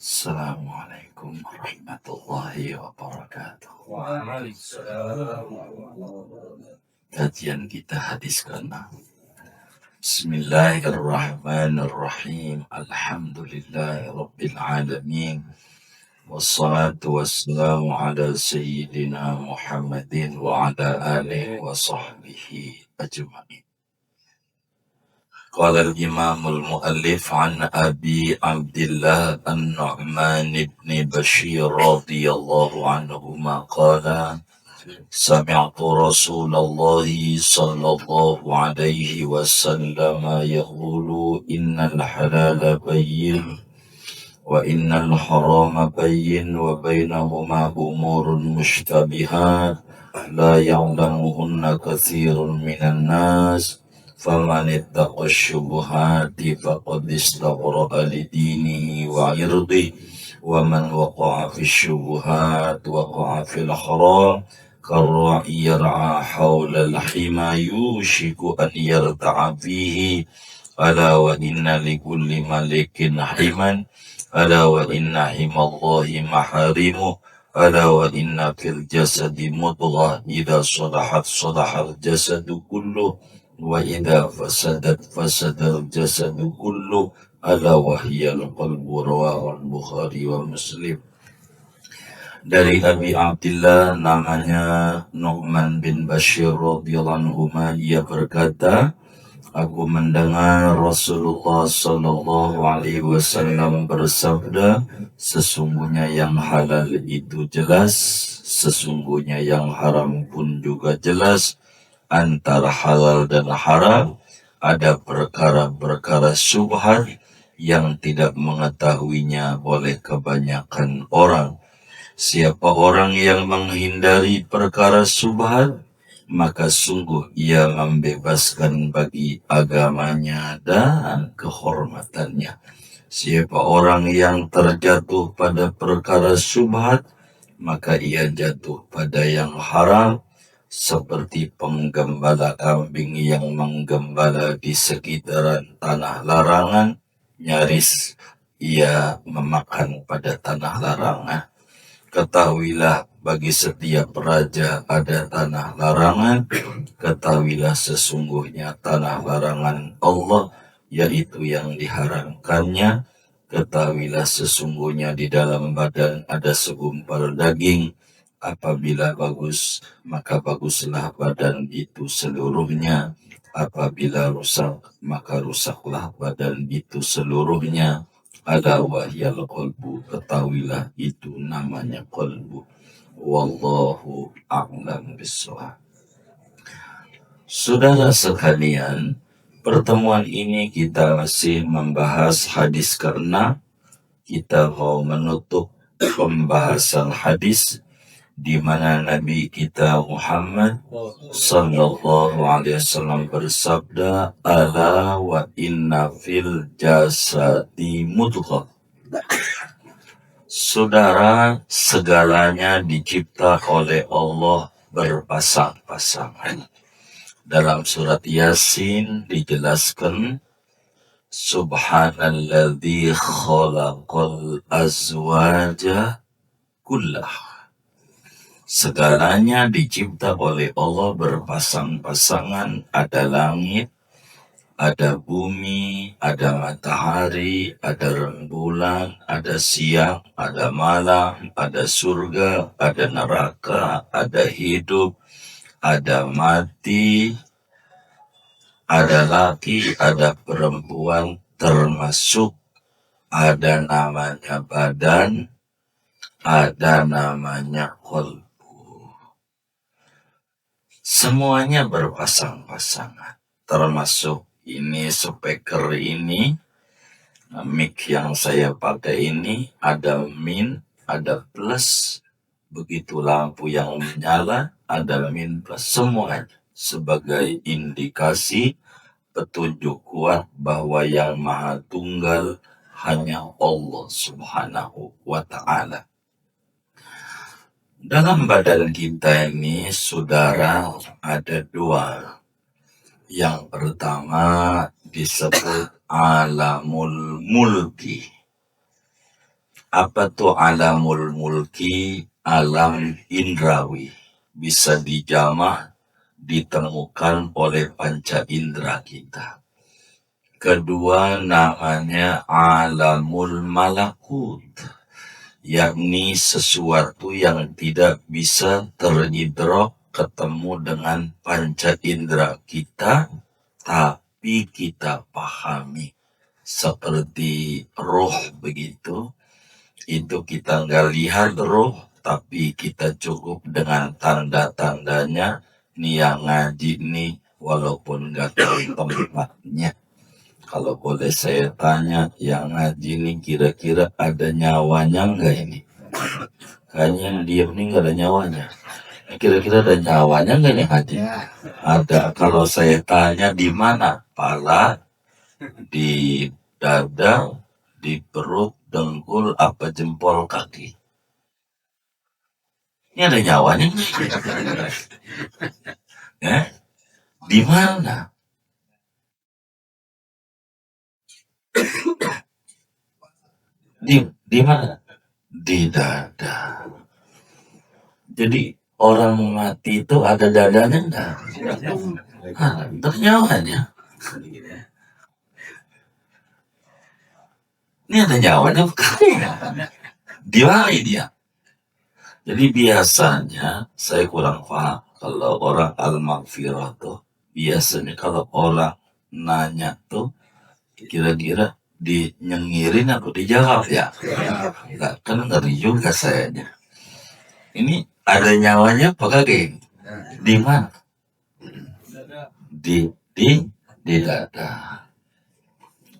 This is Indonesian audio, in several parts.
Assalamualaikum warahmatullahi wabarakatuh. Waalaikumsalam. Kajian kita hadis ke-6. Bismillahirrahmanirrahim. Alhamdulillahi rabbil alamin. Wassalatu wassalamu ala sayyidina Muhammadin wa ala alihi wa sahbihi ajma'in. قال الإمام المؤلف عن أبي عبد الله النعمان بن بشير رضي الله عنهما قال سمعت رسول الله صلى الله عليه وسلم يقول إن الحلال بين وإن الحرام بين وبينهما أمور مشتبهات لا يعلمهن كثير من الناس فمن اتقى الشبهات فقد استبرأ لدينه وعرضه ومن وقع في الشبهات وقع في الحرام كالراعي يرعى حول الحمى يوشك أن يرتع فيه ألا وإن لكل ملك حما ألا وإن حمى الله محارمه ألا وإن في الجسد مضغة إذا صلحت صلح الجسد كله وإذا فسدت فسد الجسد كله ألا وهي القلب رواه البخاري ومسلم. Dari Abi Abdillah namanya Nu'man bin Bashir radhiyallahu anhu, ia berkata, aku mendengar Rasulullah sallallahu alaihi wasallam bersabda, sesungguhnya yang halal itu jelas, sesungguhnya yang haram pun juga jelas. Antara halal dan haram ada perkara-perkara syubhat yang tidak mengetahuinya oleh kebanyakan orang. Siapa orang yang menghindari perkara syubhat, maka sungguh ia membebaskan bagi agamanya dan kehormatannya. Siapa orang yang terjatuh pada perkara syubhat, maka ia jatuh pada yang haram, seperti penggembala kambing yang menggembala di sekitaran tanah larangan, nyaris ia memakan pada tanah larangan. Ketahuilah, bagi setiap raja ada tanah larangan. Ketahuilah sesungguhnya tanah larangan Allah, yaitu yang diharamkannya. Ketahuilah sesungguhnya di dalam badan ada segumpal daging. Apabila bagus, maka baguslah badan itu seluruhnya. Apabila rusak, maka rusaklah badan itu seluruhnya. Ala wahyal qalbu, ketahuilah itu namanya qalbu. Wallahu a'lam bishawab. Saudara sekalian, pertemuan ini kita masih membahas hadis karena kita mau menutup pembahasan hadis di mana Nabi kita Muhammad sallallahu alaihi wasallam bersabda, ala wa inna fil jasadi mudghah. Saudara, segalanya dicipta oleh Allah berpasang-pasangan. Dalam surat Yasin dijelaskan, subhanalladzi khalaqal azwaja kullah. Segalanya dicipta oleh Allah berpasang-pasangan, ada langit, ada bumi, ada matahari, ada rembulan, ada siang, ada malam, ada surga, ada neraka, ada hidup, ada mati, ada laki, ada perempuan, termasuk ada namanya badan, ada namanya qalbu. Semuanya berpasang-pasangan, termasuk ini speaker ini, mic yang saya pakai ini, ada min, ada plus, begitu lampu yang menyala, ada min plus, semuanya sebagai indikasi petunjuk kuat bahwa yang Maha Tunggal hanya Allah Subhanahu wa Ta'ala. Dalam badan kita ini, saudara, ada dua. Yang pertama disebut alamul mulki. Apa tuh alamul mulki? Alam indrawi. Bisa dijamah, ditemukan oleh panca indera kita. Kedua namanya alamul malakut, yakni sesuatu yang tidak bisa teridrok ketemu dengan panca indera kita, tapi kita pahami. Seperti roh begitu, itu kita nggak lihat roh, tapi kita cukup dengan tanda-tandanya. Nih yang ngaji nih, walaupun nggak tahu tempatnya. Kalau boleh saya tanya, yang ngaji ini kira-kira ada nyawanya nggak ini? Kayaknya yang diam nih nggak ada nyawanya. Kira-kira ada nyawanya nggak nih ngaji? Ada. Kalau saya tanya di mana? Pala, di dada, di perut, dengkul, apa jempol kaki? Ini ada nyawanya nggak? Di mana? Di mana? Di dada. Jadi orang mati itu ada dadanya enggak? Ada nyawanya. Ini ada nyawanya bukan? Di mana dia? Jadi biasanya saya kurang paham kalau orang al-maghfirah tuh, biasanya kalau orang nanya tuh kira-kira dinyengirin atau dijawab ya? Enggak, kan ngeri juga sayanya. Ini ada nyawanya apa kagak? Di mana? Di dada.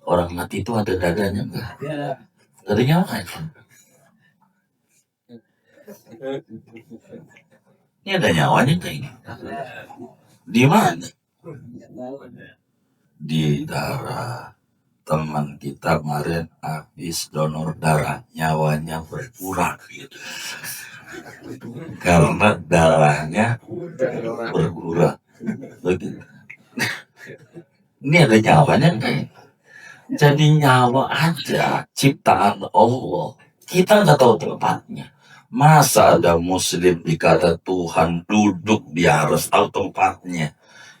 Orang mati itu ada dadanya enggak? Ada nyawanya. Ini ada nyawanya enggak ini? Di mana? Di darah. Teman kita kemarin habis donor darah, nyawanya berkurang gitu. Karena darahnya berkurang. Begitu. Ini ada nyawanya enggak? Jadi nyawa aja ciptaan Allah. Kita nggak tahu tempatnya. Masa ada muslim dikata Tuhan duduk, dia harus tahu tempatnya.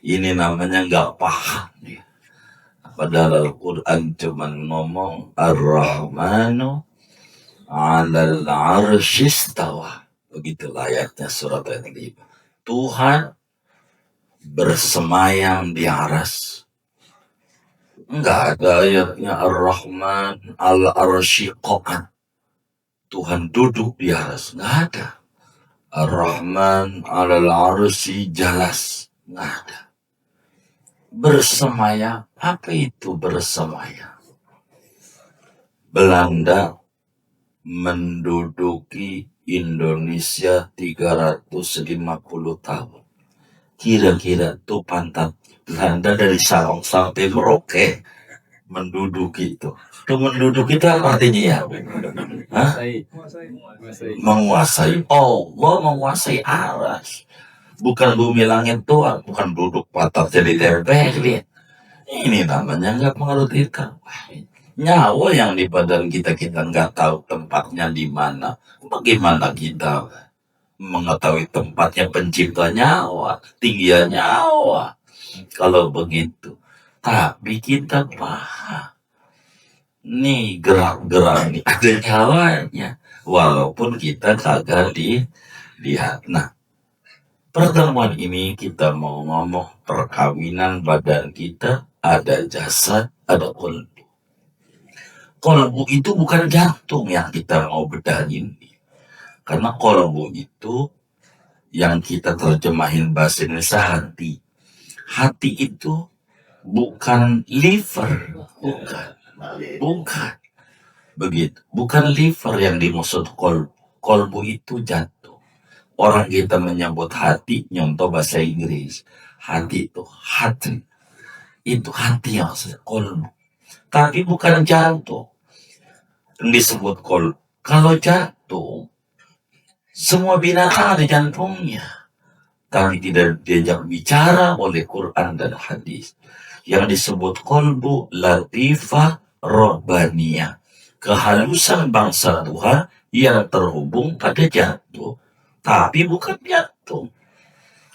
Ini namanya nggak paham dia. Padahal Al-Quran cuma ngomong Ar-Rahmanu 'alal 'arsy istawa. Begitulah ayatnya surat Al-Anbiya. Tuhan bersemayam di aras. Enggak ada ayatnya Ar-Rahman 'alal 'arsy qa'ad. Tuhan duduk di aras. Enggak ada. Ar-Rahman 'alal 'arsy jalas. Enggak ada. Bersemayam, apa itu bersemayam? Belanda menduduki Indonesia 350 tahun. Kira-kira tuh pantat Belanda dari Sabang sampai Merauke menduduki itu. Itu menduduki itu apa artinya ya? Hah? Menguasai. Allah menguasai aras. Bukan bumi langit doang, bukan duduk patah jadi tempel. Ini namanya nggak mengertikan. Nyawa yang di badan kita nggak tahu tempatnya di mana. Bagaimana kita mengetahui tempatnya pencipta nyawa, tingginya nyawa? Kalau begitu, tapi kita paham. Nih gerak-gerak nih ada nyawanya, walaupun kita kagak dilihat. Nah, pertemuan ini kita mau ngomong perkawinan badan kita, ada jasad, ada kolbu. Kolbu itu bukan jantung yang kita mau bedahin. Karena kolbu itu yang kita terjemahin bahasa Indonesia hati. Hati itu bukan liver, bukan. Begitu, bukan liver yang dimaksud kolbu. Kolbu itu jantung. Orang kita menyebut hati, nyontoh bahasa Inggris. Hati itu hati. Itu hati yang maksudnya kolbu. Tapi bukan jantung. Disebut kolbu. Kalau jantung, semua binatang ada jantungnya. Tapi tidak diajak bicara oleh Quran dan hadis. Yang disebut kolbu latifah robbaniyah. kehalusan bangsa Tuhan yang terhubung pada jantung. Tapi bukan jantung.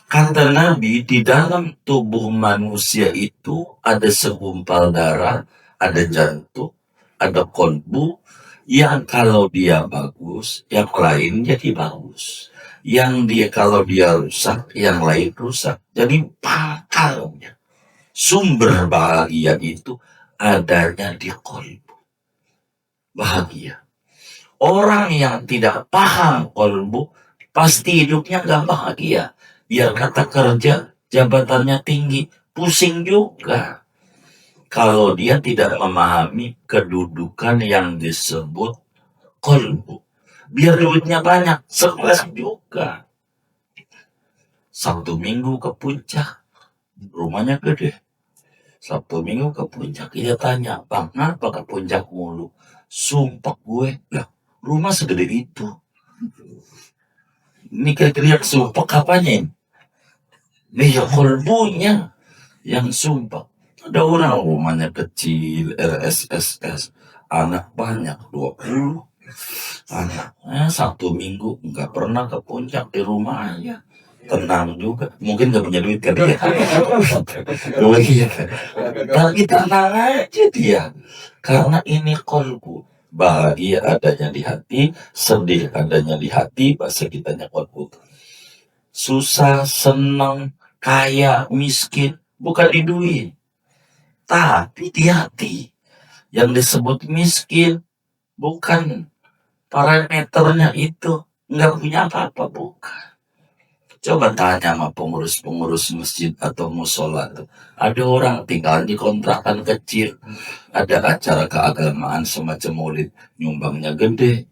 Kata Nabi, di dalam tubuh manusia itu ada segumpal darah, ada jantung, ada kolbu, yang kalau dia bagus, yang lain jadi bagus. Yang dia kalau dia rusak, yang lain rusak. Jadi pangkalnya, sumber bahagia itu adanya di kolbu. Bahagia. Orang yang tidak paham kolbu, pasti hidupnya gak bahagia. Biar kata kerja, jabatannya tinggi, pusing juga. Kalau dia tidak memahami kedudukan yang disebut kolbu. Biar duitnya banyak, stres juga. Sabtu Minggu ke puncak, rumahnya gede. Sabtu Minggu ke puncak, dia tanya, "Bang, ngapa ke puncak mulu?" "Sumpah gue." "Lah, rumah segede itu." Ini kira-kira sumpah apanya? Ya kolbunya yang sumpah. Ada orang rumahnya kecil, RSSS, anak banyak, 20 anak. Sabtu Minggu nggak pernah ke puncak, di rumah aja. Tenang juga, mungkin nggak punya duit kali ya. Tapi tenang aja dia, karena ini kolbu. Bahagia adanya di hati, sedih adanya di hati, bahasa kitanya kolbu. Susah, senang, kaya, miskin, bukan di duit, tapi di hati. Yang disebut miskin bukan parameternya itu, nggak punya apa-apa, bukan. Coba tanya sama pengurus-pengurus masjid atau musola tuh. Ada orang tinggal di kontrakan kecil, ada acara keagamaan semacam maulid, nyumbangnya gede.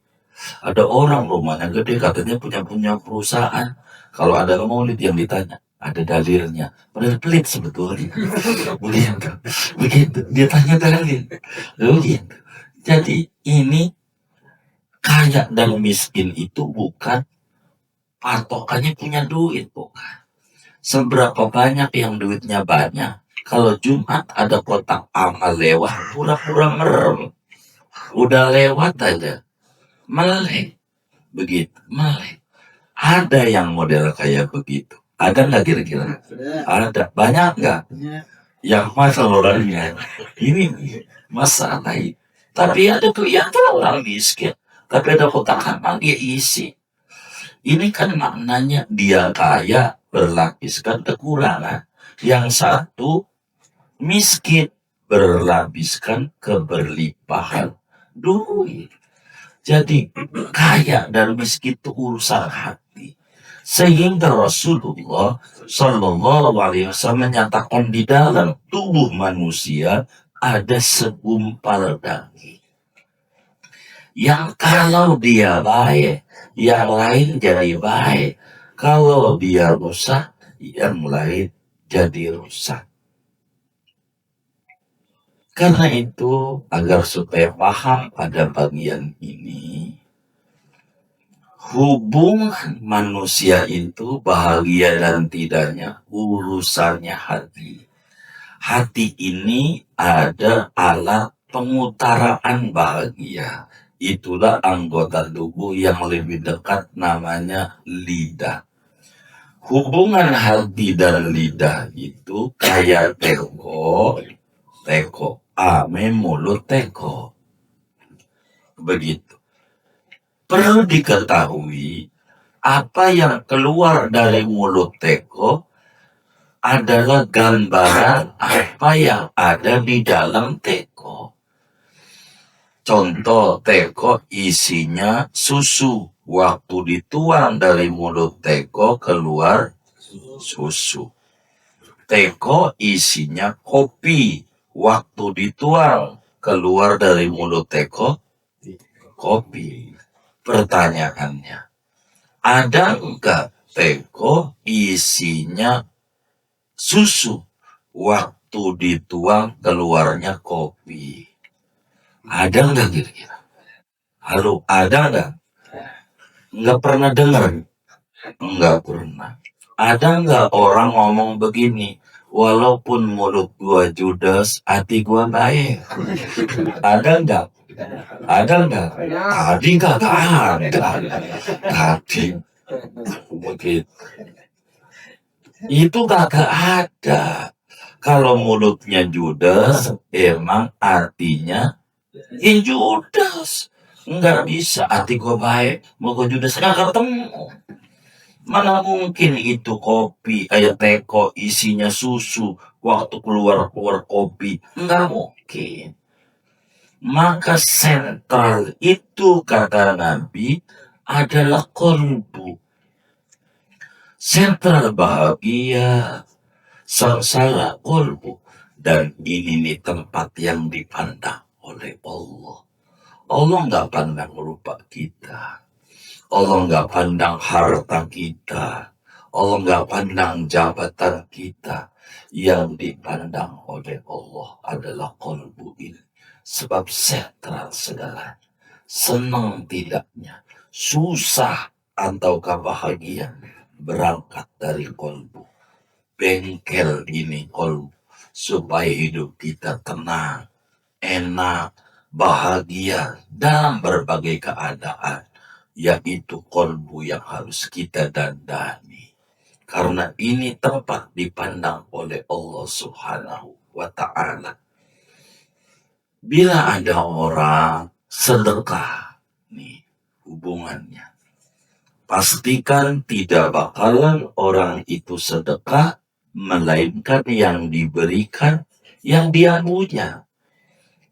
Ada orang rumahnya gede, katanya punya perusahaan. Kalau ada maulid yang ditanya, ada dalilnya. Padahal pelit sebetulnya. Begitu. Begitu. Dia tanya dalil. Begitu. Jadi ini kaya dan miskin itu bukan patokannya punya duit, bukan. Seberapa banyak yang duitnya banyak. Kalau Jumat ada kotak amal lewat, pura-pura merem. Udah lewat aja, melek. Begitu, melek. Ada yang model kayak begitu. Ada nggak kira-kira? Ada. Banyak nggak? Yang masalah orangnya. Ini masalah itu. Tapi ada tuh yang orang miskin. Tapi ada kotak amal dia isi. Ini kan maknanya dia kaya berlapiskan kekurangan. Yang satu miskin berlapiskan keberlimpahan duit. Jadi kaya dan miskin itu urusan hati. Sehingga Rasulullah Shallallahu Alaihi Wasallam menyatakan di dalam tubuh manusia ada segumpal daging. Yang kalau dia baik, yang lain jadi baik. Kalau dia rusak, yang lain jadi rusak. Karena itu, agar supaya paham pada bagian ini, hubungan manusia itu bahagia dan tidaknya urusannya hati. Hati ini ada alat pengutaraan bahagia. Itulah anggota tubuh yang lebih dekat, namanya lidah. Hubungan hati dan lidah itu kayak teko, ame mulut teko. Begitu. Perlu diketahui, apa yang keluar dari mulut teko adalah gambaran apa yang ada di dalam teko. Contoh, teko isinya susu. Waktu dituang dari mulut teko keluar susu. Teko isinya kopi. Waktu dituang keluar dari mulut teko kopi. Pertanyaannya, ada enggak teko isinya susu? Waktu dituang keluarnya kopi. Ada enggak kira-kira? Halo, ada enggak? Enggak pernah dengar? Enggak pernah. Ada enggak orang ngomong begini, walaupun mulut gua judes, hati gua baik? Ada enggak? Ada nggak? Tadi nggak ada. Tadi begitu. Itu kagak ada. Kalau mulutnya judes, emang artinya ya judes. Nggak bisa hati gue baik, mau gue judes nggak ketemu. Mana mungkin itu kopi, kayak teko isinya susu, waktu keluar kopi, nggak mungkin. Maka sentral itu kata Nabi adalah kolbu. Sentral bahagia, sengsara kolbu. Dan ini nih tempat yang dipandang oleh Allah. Allah nggak pandang rupa kita. Allah nggak pandang harta kita. Allah nggak pandang jabatan kita. Yang dipandang oleh Allah adalah kolbu ini. Sebab sentral segala. Senang tidaknya, susah ataukah bahagia, berangkat dari kolbu. Bengkel ini kolbu. Supaya hidup kita tenang, enak, bahagia dalam berbagai keadaan. Yaitu kolbu yang harus kita dandani. Karena ini tempat dipandang oleh Allah Subhanahu wa Ta'ala. Bila ada orang sedekah, nih hubungannya, pastikan tidak bakalan orang itu sedekah, melainkan yang diberikan yang dia punya.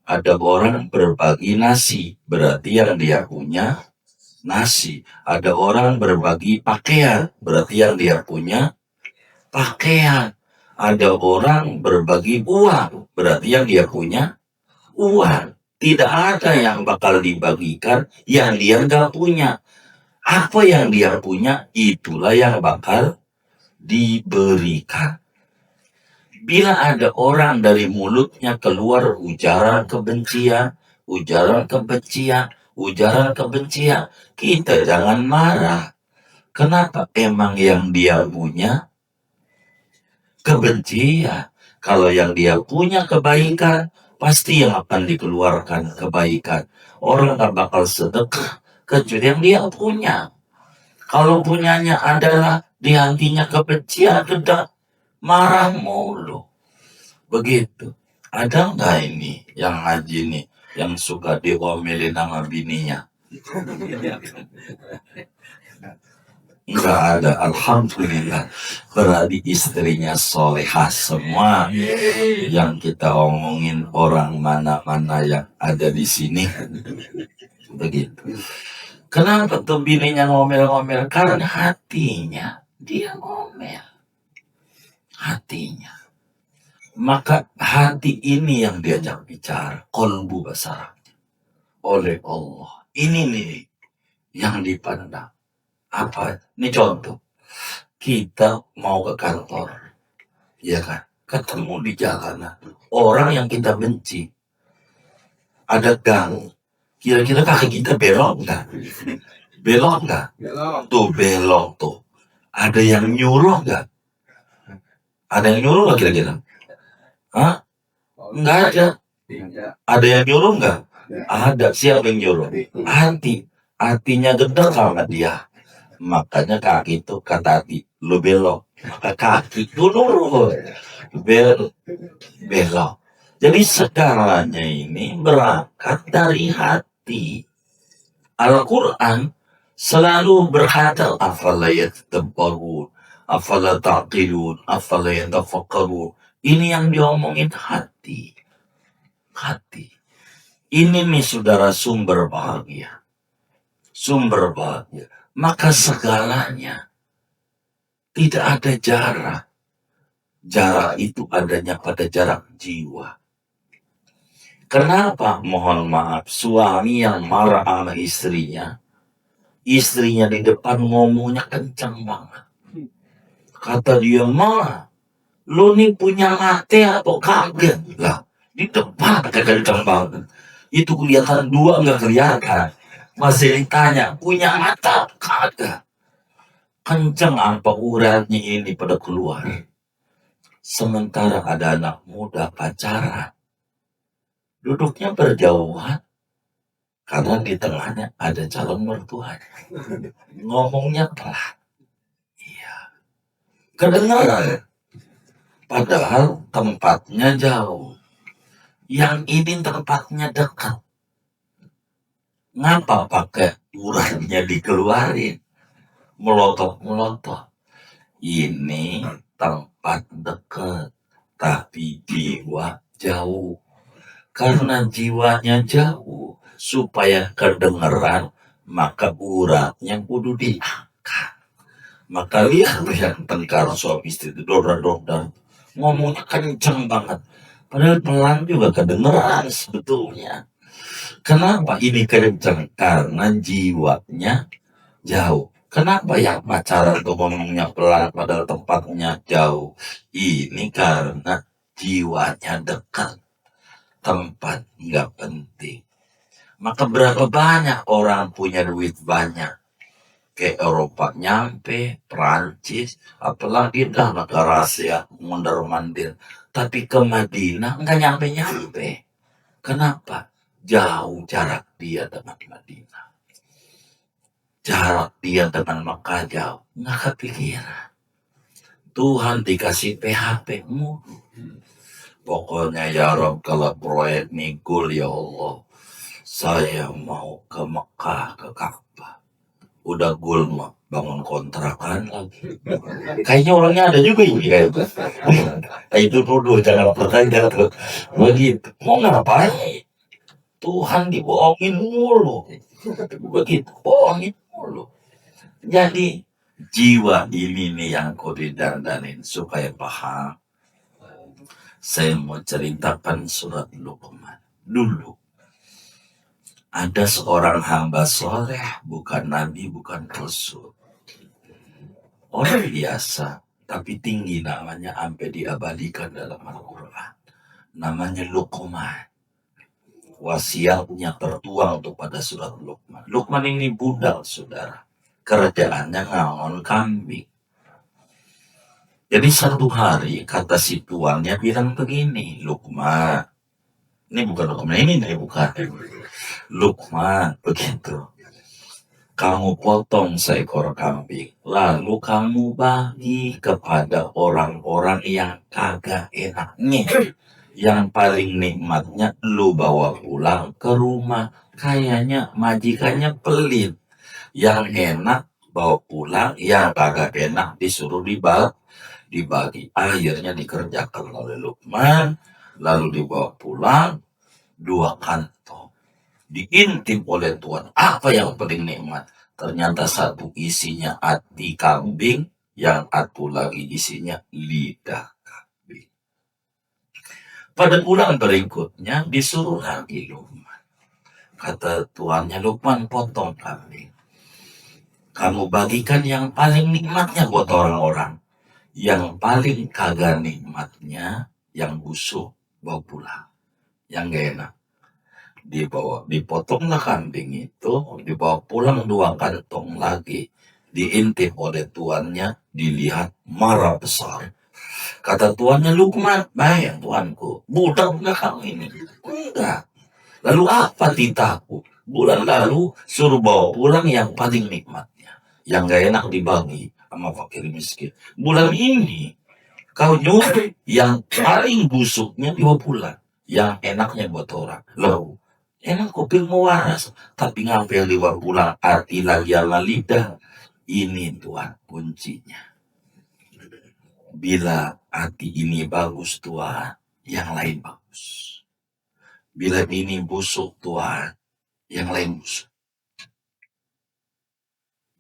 Ada orang berbagi nasi, berarti yang dia punya nasi. Ada orang berbagi pakaian, berarti yang dia punya pakaian. Ada orang berbagi uang, berarti yang dia punya uang. Tidak ada yang bakal dibagikan yang dia nggak punya. Apa yang dia punya, itulah yang bakal diberikan. Bila ada orang dari mulutnya keluar ujaran kebencian, kita jangan marah. Kenapa? Emang yang dia punya kebencian. Kalau yang dia punya kebaikan, pasti yang akan dikeluarkan kebaikan. Orang tak bakal sedekah kecuali yang dia punya. Kalau punyanya adalah di hatinya kebencian, sudah marah mulu. Begitu. Ada nggak ini yang ngaji nih, yang suka diomelin sama bininya? Nggak ada, alhamdulillah. Berarti istrinya solehah semua. Yang kita omongin orang mana-mana yang ada di sini. Begitu. Kenapa tuh bininya ngomel-ngomel? Karena hatinya dia ngomel. Hatinya. Maka hati ini yang diajak bicara, kolbu basar oleh Allah. Ini nih yang dipandang. Apa? Ini contoh. Kita mau ke kantor, ya kan? Ketemu di jalanan orang yang kita benci. Ada gang. Kira-kira kaki kita belok nggak? Belok nggak? Tuh belok tuh. Ada yang nyuruh nggak? Ada yang nyuruh nggak kira-kira? Hah? Nggak ada. Ada yang nyuruh nggak? Ada. Siapa yang nyuruh? Hatinya gedek sama dia. Makanya kaki itu kata hati, lu belok. Maka kaki itu nurut. Belok. Jadi segalanya ini berangkat dari hati. Al-Quran selalu berkata, afala yatadabbarun, afala ta'qilun, afala yatafakkarun. Ini yang diomongin hati. Hati. Ini nih saudara sumber bahagia. Sumber bahagia. Maka segalanya tidak ada jarak. Jarak itu adanya pada jarak jiwa. Kenapa? Mohon maaf, suami yang marah sama istrinya di depan ngomongnya kencang banget. Kata dia, "Ma, lu nih punya mate atau kaget?" Lah, di depan kencang banget. Itu kelihatan dua nggak kelihatan. Masih ditanya, punya mata kagak? Kencang apa uratnya ini pada keluar. Sementara ada anak muda pacaran. Duduknya berjauhan. Karena di tengahnya ada calon mertuanya. Ngomongnya pelan. Iya. Kedengaran. Padahal tempatnya jauh. Yang ini tempatnya dekat. Ngapa pakai uratnya dikeluarin? Melotot-melotot. Ini tempat dekat. Tapi jiwa jauh. Karena jiwanya jauh. Supaya kedengeran. Maka uratnya kudu diangkat. Maka lihat yang tengkar suami istri itu dodar-dodar. Ngomongnya kenceng banget. Padahal pelan juga kedengeran sebetulnya. Kenapa ini kenceng? Karena jiwanya jauh. Kenapa yang pacaran tuh ngomongnya pelan padahal tempatnya jauh? Ini karena jiwanya dekat. Tempat nggak penting. Maka berapa banyak orang punya duit banyak. Ke Eropa nyampe, Prancis, apalagi dah negara Asia, mondar-mandir. Tapi ke Madinah nggak nyampe-nyampe. Kenapa? Jauh jarak dia dengan Madinah. Jarak dia dengan Mekah jauh. Nggak kepikiran. Tuhan dikasih PHP mulu. Pokoknya ya Rob, kalau proyek nikul ya Allah, saya mau ke Mekah, ke Ka'bah. Udah gulma bangun kontrakan lagi. Kayaknya orangnya ada juga ini kayak itu dulu jangan percaya tuh. Begitu. Mau ngapain? Tuhan dibohongin mulu. Begitu, bohongin mulu. Jadi jiwa ini nih yang kau didandanin supaya paham. Saya mau ceritakan surat Luqman dulu. Ada seorang hamba soleh, bukan nabi, bukan rasul. Orang biasa, tapi tinggi namanya sampai diabadikan dalam Al-Quran. Namanya Luqman. Wasiatnya tertuang untuk pada surat Luqman. Luqman ini budak, saudara. Kerjaannya ngangon kambing. Jadi satu hari kata si tuannya bilang begini, Luqman. Ini bukan Luqman, ini bukan. Luqman, begitu. Kamu potong seekor kambing, lalu kamu bagi kepada orang-orang yang kagak enaknya. Yang paling nikmatnya lu bawa pulang ke rumah. Kayaknya majikannya pelit. Yang enak bawa pulang, yang kagak enak disuruh dibagi. Akhirnya dikerjakan oleh Luqman, lalu dibawa pulang 2 kantong. Diintip oleh Tuhan, apa yang paling nikmat? Ternyata satu isinya hati kambing, yang satu lagi isinya lidah kambing. Pada bulan berikutnya disuruh lagi Luqman. Kata tuannya, Luqman potong kambing. Kamu bagikan yang paling nikmatnya buat orang-orang. Yang paling kagak nikmatnya, yang busuk, bawa pulang. Yang gak enak. Dipotonglah kambing itu, dibawa pulang 2 kantong lagi, diintip oleh tuannya, dilihat marah besar. Kata tuannya, Luqman, baik tuanku, budak enggak kamu ini? Enggak. Lalu apa titahku? Bulan lalu suruh bawa pulang yang paling nikmatnya, yang gak enak dibagi sama fakir miskin. Bulan ini kau nyuruh yang paling busuknya dibawa pulang, yang enaknya buat orang. Loh, emang kuping mau waras, tapi ngambil dibawa pulang arti lagi ala lidah. Ini Tuhan kuncinya. Bila hati ini bagus Tuhan, yang lain bagus. Bila ini busuk Tuhan, yang lain busuk.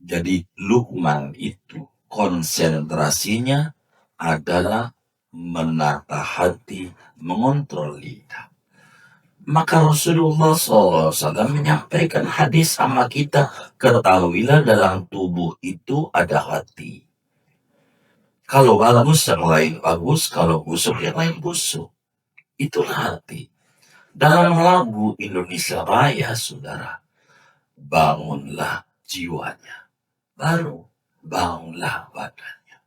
Jadi Luqman itu konsentrasinya adalah menata hati, mengontrol lidah. Maka Rasulullah SAW menyampaikan hadis sama kita, ketahuilah dalam tubuh itu ada hati. Kalau bagus yang lain bagus, kalau busuk yang lain busuk. Itulah hati. Dalam lagu Indonesia Raya, saudara, bangunlah jiwanya, baru bangunlah badannya.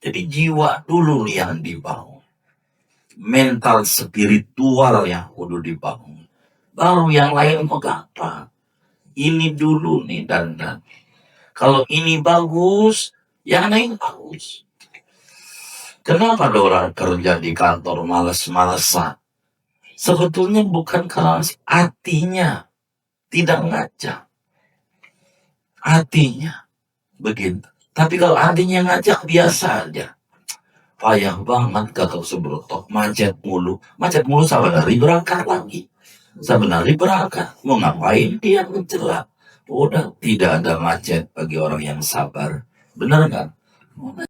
Jadi jiwa dulu yang dibangun. Mental spiritual yang kudu dibangun. baru yang lain mau gampang. Ini dulu nih dan. Kalau ini bagus, yang lain bagus. Kenapa ada orang kerja di kantor malas-malasan? Sebetulnya bukan karena hatinya tidak ngaca. Hatinya begitu. Tapi kalau hatinya ngaca biasa aja. Payah banget kakak sebrotok, macet mulu sebenarnya berangkat lagi. Sebenarnya berangkat, mau ngapain dia mencelah? Udah tidak ada macet bagi orang yang sabar. Benar kan?